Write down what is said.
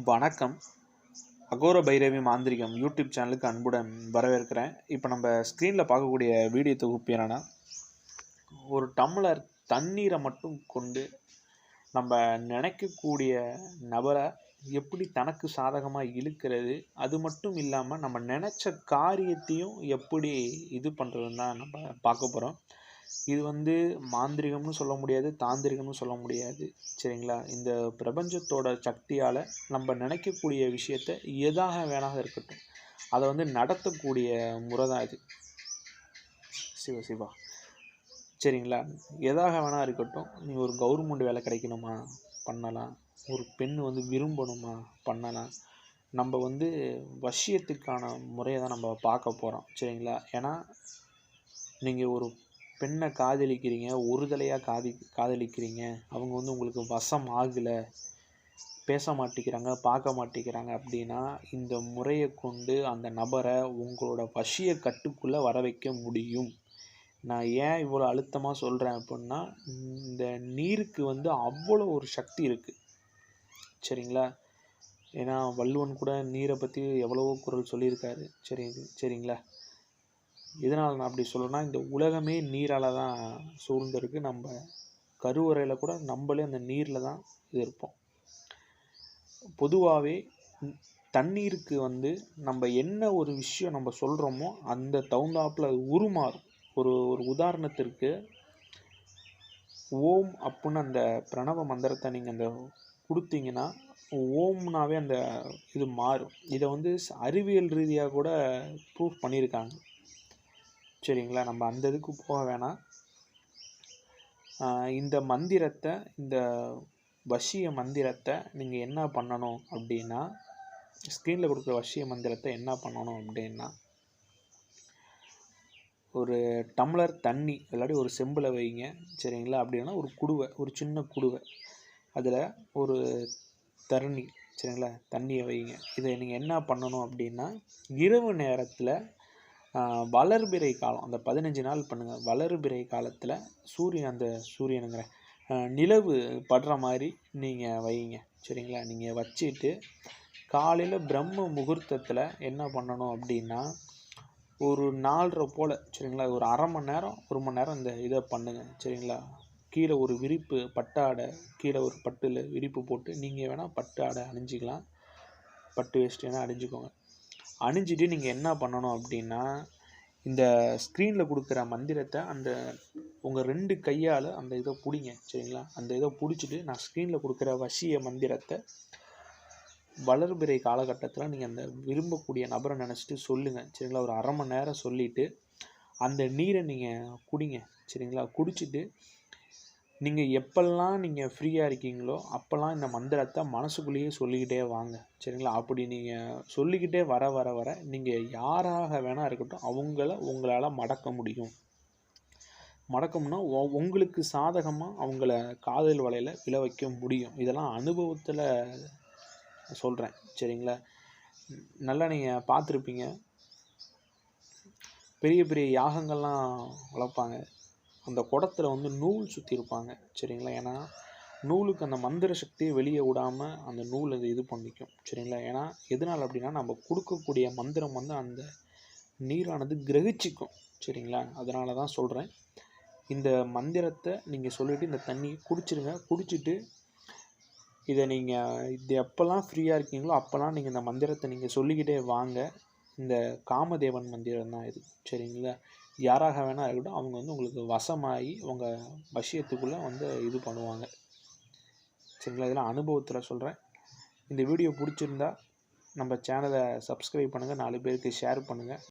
வணக்கம். அகோர பைரவி மாந்திரிகம் யூடியூப் சேனலுக்கு அன்புடன் வரவேற்கிறேன். இப்போ நம்ம ஸ்க்ரீனில் பார்க்கக்கூடிய வீடியோ தொகுப்பு என்னென்னா, ஒரு டம்ளர் தண்ணீரை மட்டும் கொண்டு நம்ம நினைக்கக்கூடிய நபரை எப்படி தனக்கு சாதகமாக இழுக்கிறது, அது மட்டும் இல்லாமல் நம்ம நினச்ச காரியத்தையும் எப்படி இது பண்ணுறதுன்னு தான் நம்ம பார்க்க போகிறோம். இது மாந்திரிகம்னு சொல்ல முடியாது, தாந்திரிகம்னு சொல்ல முடியாது. சரிங்களா? இந்த பிரபஞ்சத்தோட சக்தியால் நம்ம நினைக்கக்கூடிய விஷயத்த எதாக வேணாக இருக்கட்டும், அதை நடத்தக்கூடிய முறை தான் இது. சிவா சரிங்களா? எதாக வேணா இருக்கட்டும். நீங்கள் ஒரு கவர்மெண்ட் வேலை கிடைக்கணுமா பண்ணலாம், ஒரு பெண் விரும்பணுமா பண்ணலாம். நம்ம வசியத்துக்கான முறையை தான் நம்ம பார்க்க போகிறோம். சரிங்களா? ஏன்னா நீங்கள் ஒரு பெண்ணை காதலிக்கிறீங்க, ஒரு தலையாக காதலிக்கிறீங்க, அவங்க உங்களுக்கு வசம் ஆகலை, பேச மாட்டேங்கிறாங்க, பார்க்க மாட்டேங்கிறாங்க அப்படின்னா, இந்த முறையை கொண்டு அந்த நபரை உங்களோட வசிய கட்டுக்குள்ளே வர வைக்க முடியும். நான் ஏன் இவ்வளோ அழுத்தமாக சொல்கிறேன் அப்படின்னா, இந்த நீருக்கு அவ்வளோ ஒரு சக்தி இருக்குது. சரிங்களா? ஏன்னா வள்ளுவன் கூட நீரை பற்றி எவ்வளவோ குறள் சொல்லியிருக்காரு. சரிங்களா? எதனால் நான் அப்படி சொல்கிறேன்னா, இந்த உலகமே நீரால் தான் சூழ்ந்திருக்கு. நம்ம கருவறையில் கூட நம்மளே அந்த நீரில் தான் இருப்போம். பொதுவாகவே தண்ணீருக்கு நம்ம என்ன ஒரு விஷயம் நம்ம சொல்கிறோமோ அந்த தகுந்தாப்பில் அது உருமாறும். ஒரு உதாரணத்திற்கு, ஓம் அப்புடின்னு அந்த பிரணவ மந்திரத்தை நீங்கள் அந்த கொடுத்தீங்கன்னா, ஓம்னாவே அந்த இது மாறும். இதை அறிவியல் ரீதியாக கூட ப்ரூஃப் பண்ணியிருக்காங்க. சரிங்களா? நம்ம அந்த இதுக்கு போக வேணாம். இந்த மந்திரத்தை, இந்த வசிய மந்திரத்தை நீங்கள் என்ன பண்ணணும் அப்படின்னா, ஸ்க்ரீனில் கொடுக்குற வசிய மந்திரத்தை என்ன பண்ணணும் அப்படின்னா, ஒரு டம்ளர் தண்ணி இல்லாட்டி ஒரு செம்பில் வைங்க. சரிங்களா? அப்படின்னா ஒரு குடுவை, ஒரு சின்ன குடுவை, அதில் ஒரு தண்ணி, சரிங்களா, தண்ணியை வைங்க. இதை நீங்கள் என்ன பண்ணணும் அப்படின்னா, இரவு நேரத்தில் வளர்பிறை காலம், அந்த 15 நாள் பண்ணுங்கள். வளர்பிறை காலத்தில் சூரியனுங்கிற நிலவு படுற மாதிரி நீங்கள் வைங்க. சரிங்களா? நீங்கள் வச்சுட்டு காலையில் பிரம்ம முகூர்த்தத்தில் என்ன பண்ணணும் அப்படின்னா, ஒரு 4:30 போல், சரிங்களா, ஒரு அரை மணி நேரம் 1 மணி நேரம் இந்த இதை பண்ணுங்கள். சரிங்களா? கீழே ஒரு விரிப்பு பட்டாடை, கீழே ஒரு பட்டில் விரிப்பு போட்டு, நீங்கள் வேணால் பட்டு ஆடை அணிஞ்சிக்கலாம், பட்டு வேஷ்டி வேணால் அணிஞ்சிக்கோங்க. அணிஞ்சிட்டு நீங்கள் என்ன பண்ணணும் அப்படின்னா, இந்த ஸ்க்ரீனில் கொடுக்குற மந்திரத்தை அந்த உங்கள் 2 கையால் அந்த இதை பிடிங்க. சரிங்களா? அந்த இதை பிடிச்சிட்டு நான் ஸ்க்ரீனில் கொடுக்குற வசிய மந்திரத்தை வளர்பிறை காலகட்டத்தில் நீங்கள் அந்த விரும்பக்கூடிய நபரை நினச்சிட்டு சொல்லுங்கள். சரிங்களா? ஒரு அரை மணி நேரம் சொல்லிவிட்டு அந்த நீரை நீங்கள் குடிங்க. சரிங்களா? குடிச்சிட்டு நீங்கள் எப்பெல்லாம் நீங்கள் ஃப்ரீயாக இருக்கீங்களோ அப்போல்லாம் இந்த மந்திரத்தை மனசுக்குள்ளேயே சொல்லிக்கிட்டே வாங்க. சரிங்களா? அப்படி நீங்கள் சொல்லிக்கிட்டே வர வர வர நீங்கள் யாராக வேணால் இருக்கட்டும், உங்களால் மடக்க முடியும். மடக்கம்னா உங்களுக்கு சாதகமாக அவங்கள காதல் வலையில் விழ வைக்க முடியும். இதெல்லாம் அனுபவத்தில் சொல்கிறேன். சரிங்களா? நல்லா நீங்கள் பார்த்துருப்பீங்க, பெரிய பெரிய யாகங்கள்லாம் வளர்ப்பாங்க. அந்த குடத்தில் நூல் சுற்றிருப்பாங்க. சரிங்களா? ஏன்னா நூலுக்கு அந்த மந்திர சக்தியை வெளியே விடாமல் அந்த நூல் இது பண்ணிக்கும். சரிங்களா? ஏன்னா எதனால் அப்படின்னா, நம்ம கொடுக்கக்கூடிய மந்திரம் அந்த நீரானது கிரகிச்சிக்கும். சரிங்களா? அதனால தான் சொல்கிறேன். இந்த மந்திரத்தை நீங்கள் சொல்லிவிட்டு இந்த தண்ணியை குடிச்சிருங்க. குடிச்சிட்டு இதை நீங்கள் இது எப்போல்லாம் ஃப்ரீயாக இருக்கீங்களோ அப்போல்லாம் நீங்கள் இந்த மந்திரத்தை நீங்கள் சொல்லிக்கிட்டே வாங்க. இந்த காமதேவன் மந்திரம் தான் இது. சரிங்களா? யாராக வேணால் இருக்கட்டும், அவங்க உங்களுக்கு வசமாகி உங்கள் வசியத்துக்குள்ளே இது பண்ணுவாங்க. சரிங்களா? இதெல்லாம் அனுபவத்தில் சொல்கிறேன். இந்த வீடியோ பிடிச்சிருந்தா நம்ம சேனலை சப்ஸ்கிரைப் பண்ணுங்கள், 4 பேருக்கு ஷேர் பண்ணுங்கள்.